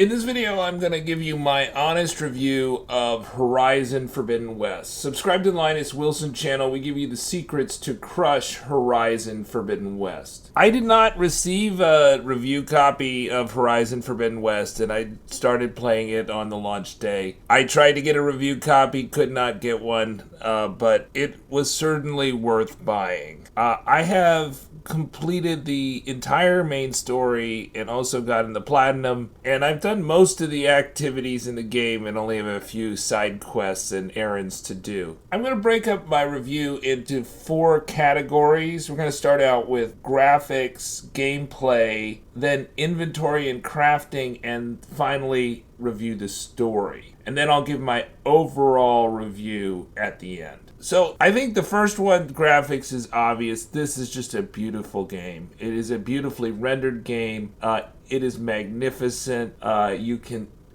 In this video, I'm going to give you my honest review of Horizon Forbidden West. Subscribe to the Linus Wilson channel. We give you the secrets to crush Horizon Forbidden West. I did not receive a review copy of Horizon Forbidden West, and I started playing it on the launch day. I tried to get a review copy, could not get one, but it was certainly worth buying. I have completed the entire main story and also gotten the platinum, and I've done most of the activities in the game and only have a few side quests and errands to do. I'm going to break up my review into 4 categories. We're going to start out with graphics, gameplay, then inventory and crafting, and finally review the story. And then I'll give my overall review at the end. So I think the first one, graphics, is obvious. This is just a beautiful game. It is a beautifully rendered game. It is magnificent.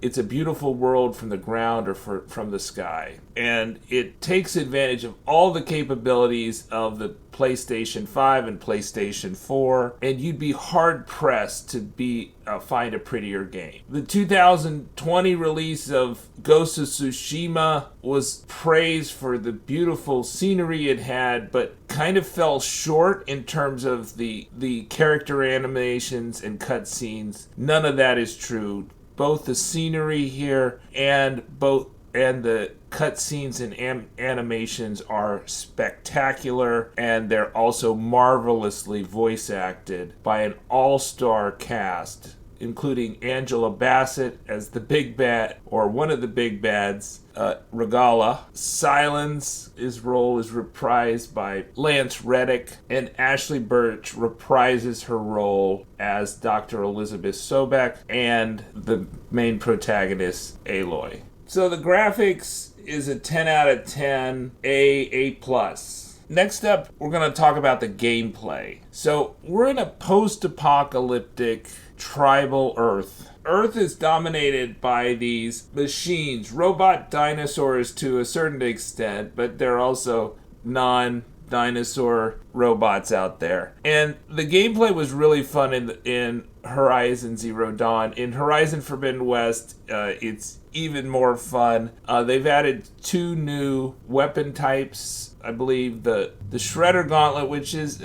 It's a beautiful world from the ground or from the sky. And it takes advantage of all the capabilities of the PlayStation 5 and PlayStation 4. And you'd be hard-pressed to find a prettier game. The 2020 release of Ghost of Tsushima was praised for the beautiful scenery it had, but kind of fell short in terms of the character animations and cutscenes. None of that is true. Both the scenery here and the cutscenes and animations are spectacular, and they're also marvelously voice acted by an all-star cast, including Angela Bassett as the big bad, or one of the big bads, Regala. His role is reprised by Lance Reddick, and Ashley Birch reprises her role as Dr. Elizabeth Sobek and the main protagonist, Aloy. So the graphics is a 10 out of 10, A+. Next up, we're going to talk about the gameplay. So we're in a post-apocalyptic tribal Earth. Earth is dominated by these machines, robot dinosaurs to a certain extent, but they're also non-dinosaur robots out there. And the gameplay was really fun in Horizon Zero Dawn. In Horizon Forbidden West, it's even more fun. They've added 2 new weapon types. I believe the Shredder Gauntlet, which is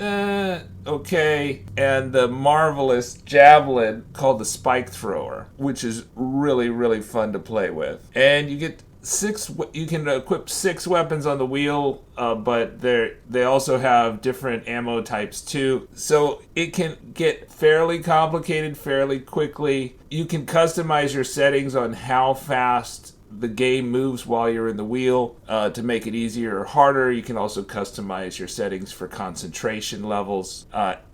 okay, and the marvelous Javelin called the Spike Thrower, which is really, really fun to play with. And you get you can equip 6 weapons on the wheel, but they also have different ammo types too. So it can get fairly complicated fairly quickly. You can customize your settings on how fast the game moves while you're in the wheel to make it easier or harder. You can also customize your settings for concentration levels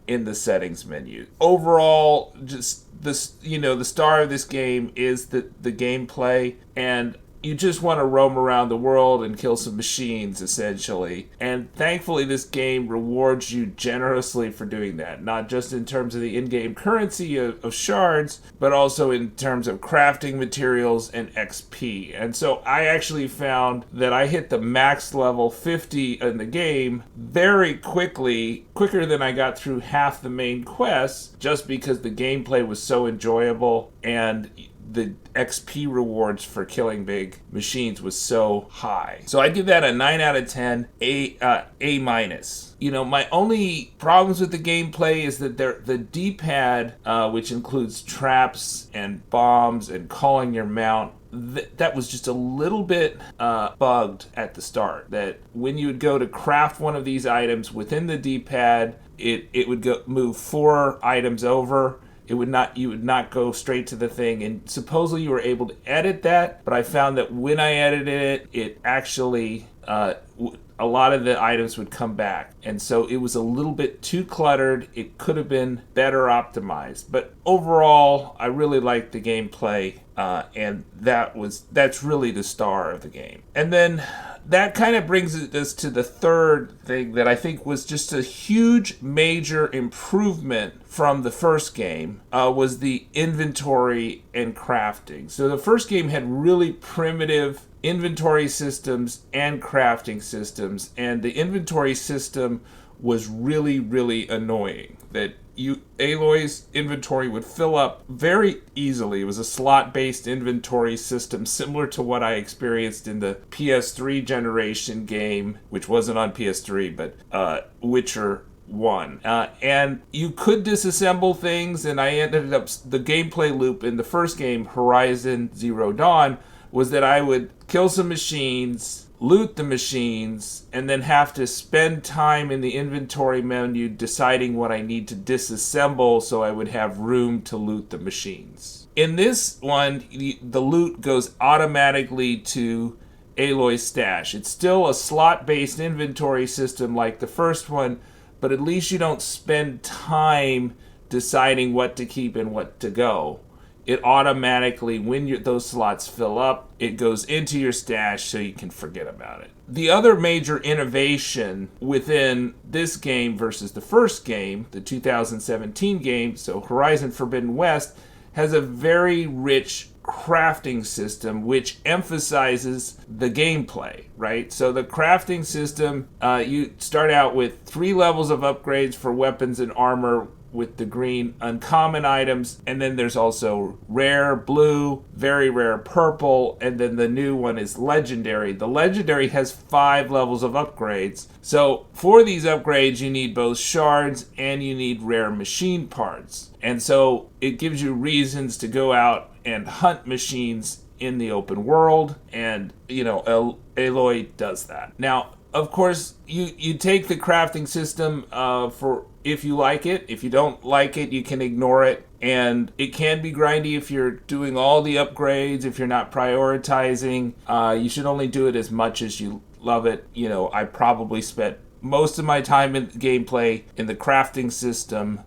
in the settings menu. Overall, just the star of this game is the gameplay, and you just want to roam around the world and kill some machines, essentially. And thankfully, this game rewards you generously for doing that. Not just in terms of the in-game currency of shards, but also in terms of crafting materials and XP. And so I actually found that I hit the max level 50 in the game very quickly, quicker than I got through half the main quests, just because the gameplay was so enjoyable and the XP rewards for killing big machines was so high. So I'd give that a 9 out of 10, A minus. My only problems with the gameplay is that the D-pad, which includes traps and bombs and calling your mount, that was just a little bit bugged at the start. That when you would go to craft one of these items within the D-pad, it would move 4 items over. You would not go straight to the thing, and supposedly you were able to edit that, but I found that when I edited it actually a lot of the items would come back, and so it was a little bit too cluttered. It could have been better optimized, but overall, I really liked the gameplay, and that's really the star of the game. And then that kind of brings us to the third thing that I think was just a huge, major improvement from the first game, was the inventory and crafting. So the first game had really primitive inventory systems and crafting systems, and the inventory system was really, really annoying. That Aloy's inventory would fill up very easily. It was a slot-based inventory system similar to what I experienced in the PS3 generation game, which wasn't on PS3, but Witcher 1. And you could disassemble things, and I ended up... The gameplay loop in the first game, Horizon Zero Dawn, was that I would kill some machines, loot the machines, and then have to spend time in the inventory menu deciding what I need to disassemble so I would have room to loot the machines. In this one, the loot goes automatically to Aloy's stash. It's still a slot-based inventory system like the first one, but at least you don't spend time deciding what to keep and what to go. It automatically, when those slots fill up, it goes into your stash so you can forget about it. The other major innovation within this game versus the first game, the 2017 game, so Horizon Forbidden West, has a very rich crafting system which emphasizes the gameplay, right? So the crafting system, you start out with 3 levels of upgrades for weapons and armor with the green uncommon items, and then there's also rare blue, very rare purple, and then the new one is legendary. The legendary has 5 levels of upgrades. So for these upgrades you need both shards and you need rare machine parts. And so it gives you reasons to go out and hunt machines in the open world, and Aloy does that. Now, of course, you take the crafting system for if you like it. If you don't like it, you can ignore it. And it can be grindy if you're doing all the upgrades, if you're not prioritizing. You should only do it as much as you love it. I probably spent most of my time in gameplay in the crafting system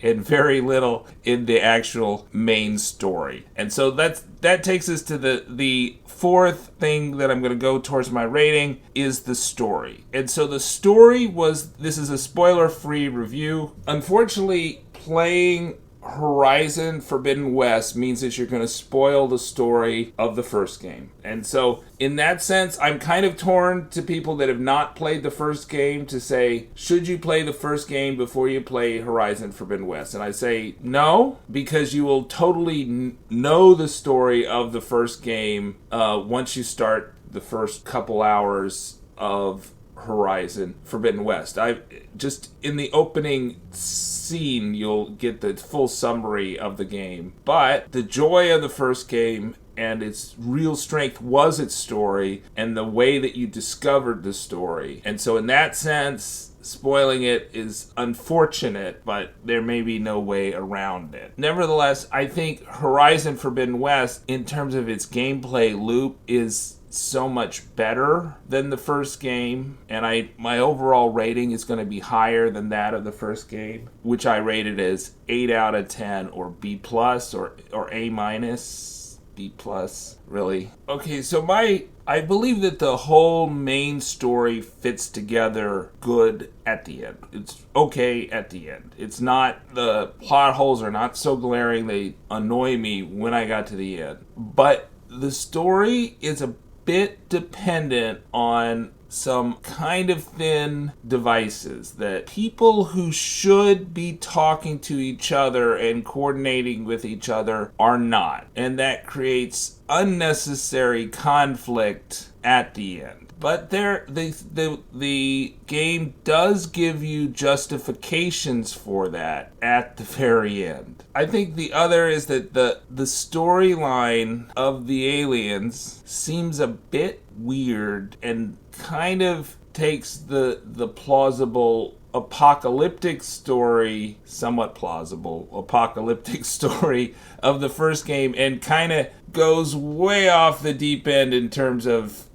and very little in the actual main story. And so that takes us to the fourth thing that I'm going to go towards my rating is the story. And so the story this is a spoiler-free review. Unfortunately, playing Horizon Forbidden West means that you're going to spoil the story of the first game. And so in that sense, I'm kind of torn to people that have not played the first game to say, should you play the first game before you play Horizon Forbidden West? And I say no, because you will totally know the story of the first game once you start the first couple hours of Horizon Forbidden West. I just in the opening scene you'll get the full summary of the game, but the joy of the first game and its real strength was its story and the way that you discovered the story. And so in that sense, spoiling it is unfortunate, but there may be no way around it. Nevertheless, I think Horizon Forbidden West, in terms of its gameplay loop, is so much better than the first game, and my overall rating is going to be higher than that of the first game, which I rated as 8 out of 10 or B plus or A minus, B plus, really. Okay, so I believe that the whole main story fits together good at the end. It's okay at the end. It's not, the plot holes are not so glaring, they annoy me when I got to the end. But the story is a bit dependent on some kind of thin devices that people who should be talking to each other and coordinating with each other are not. And that creates unnecessary conflict at the end. But the game does give you justifications for that at the very end. I think the other is that the storyline of the aliens seems a bit weird and kind of takes the plausible apocalyptic story, somewhat plausible apocalyptic story of the first game and kind of goes way off the deep end in terms of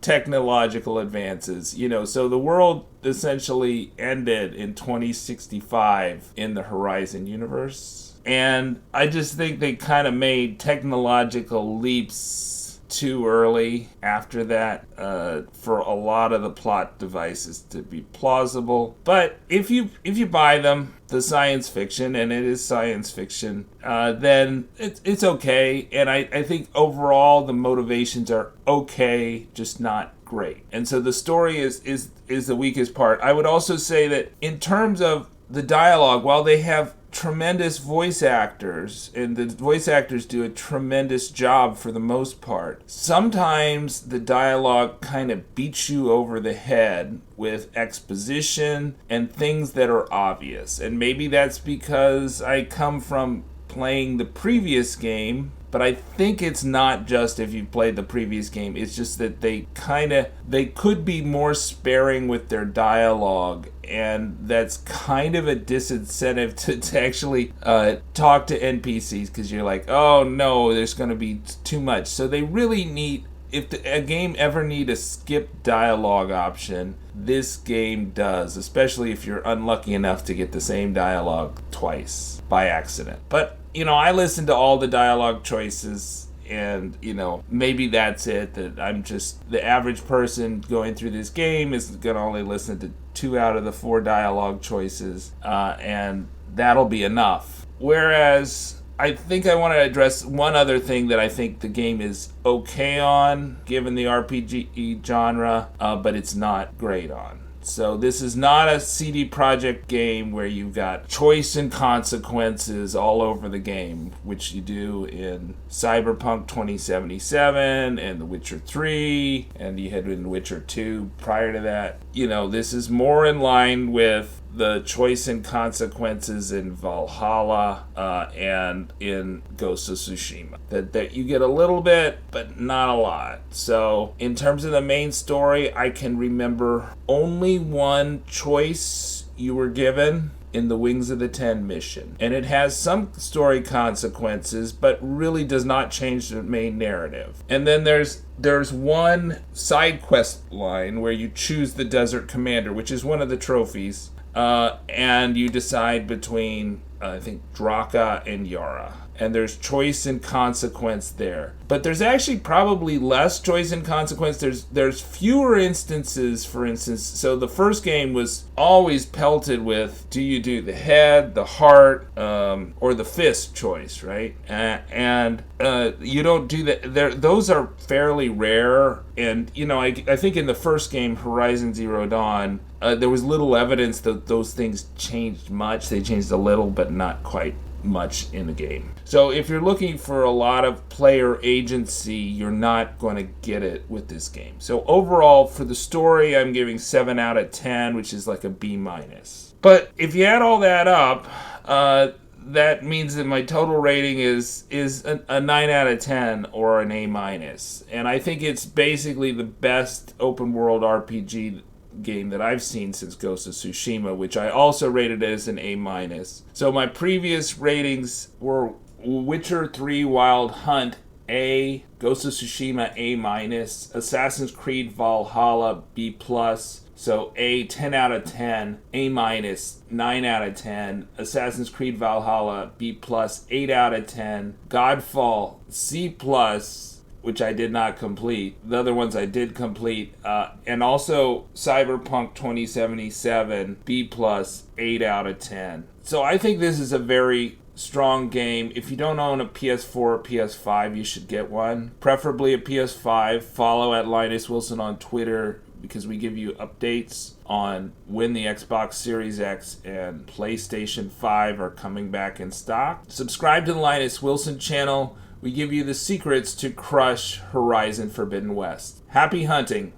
technological advances. So the world essentially ended in 2065 in the Horizon universe. And I just think they kind of made technological leaps too early after that for a lot of the plot devices to be plausible. But if you buy them, the science fiction, and it is science fiction, then it's okay. And I think overall the motivations are okay, just not great. And so the story is the weakest part. I would also say that in terms of the dialogue, while they have tremendous voice actors, and the voice actors do a tremendous job for the most part, sometimes the dialogue kind of beats you over the head with exposition and things that are obvious. And maybe that's because I come from playing the previous game, but I think it's not just if you've played the previous game. It's just that they could be more sparing with their dialogue, and that's kind of a disincentive to actually talk to NPCs, because you're like, oh no, there's going to be too much. So they really need, if a game ever need a skip dialogue option, this game does, especially if you're unlucky enough to get the same dialogue twice by accident. But I listened to all the dialogue choices, and, maybe that's it, that I'm just the average person going through this game is going to only listen to 2 out of the 4 dialogue choices, and that'll be enough. Whereas I think I want to address one other thing that I think the game is okay on, given the RPG genre, but it's not great on. So this is not a CD Projekt game where you've got choice and consequences all over the game, which you do in Cyberpunk 2077 and The Witcher 3, and you had in Witcher 2 prior to that. This is more in line with the choice and consequences in Valhalla and in Ghost of Tsushima. That you get a little bit, but not a lot. So in terms of the main story, I can remember only one choice you were given in the Wings of the Ten mission. And it has some story consequences, but really does not change the main narrative. And then there's one side quest line where you choose the Desert Commander, which is one of the trophies. And you decide between, I think, Draka and Yara. And there's choice and consequence there. But there's actually probably less choice and consequence. There's fewer instances, for instance. So the first game was always pelted with, do you do the head, the heart, or the fist choice, right? And you don't do that. Those are fairly rare. And, I think in the first game, Horizon Zero Dawn, there was little evidence that those things changed much. They changed a little, but not quite much in the game. So if you're looking for a lot of player agency, you're not going to get it with this game. So overall, for the story, I'm giving 7 out of 10, which is like a B-. But if you add all that up, that means that my total rating is a 9 out of 10 or an A-. And I think it's basically the best open world RPG game that I've seen since Ghost of Tsushima, which I also rated as an A-. So my previous ratings were Witcher 3 Wild Hunt A, Ghost of Tsushima A-, Assassin's Creed Valhalla B+, so A 10 out of 10, A-, 9 out of 10, Assassin's Creed Valhalla B+, 8 out of 10, Godfall C+, which I did not complete. The other ones I did complete. And also Cyberpunk 2077, B+, 8 out of 10. So I think this is a very strong game. If you don't own a PS4 or PS5, you should get one. Preferably a PS5. Follow at Linus Wilson on Twitter, because we give you updates on when the Xbox Series X and PlayStation 5 are coming back in stock. Subscribe to the Linus Wilson channel. We give you the secrets to crush Horizon Forbidden West. Happy hunting!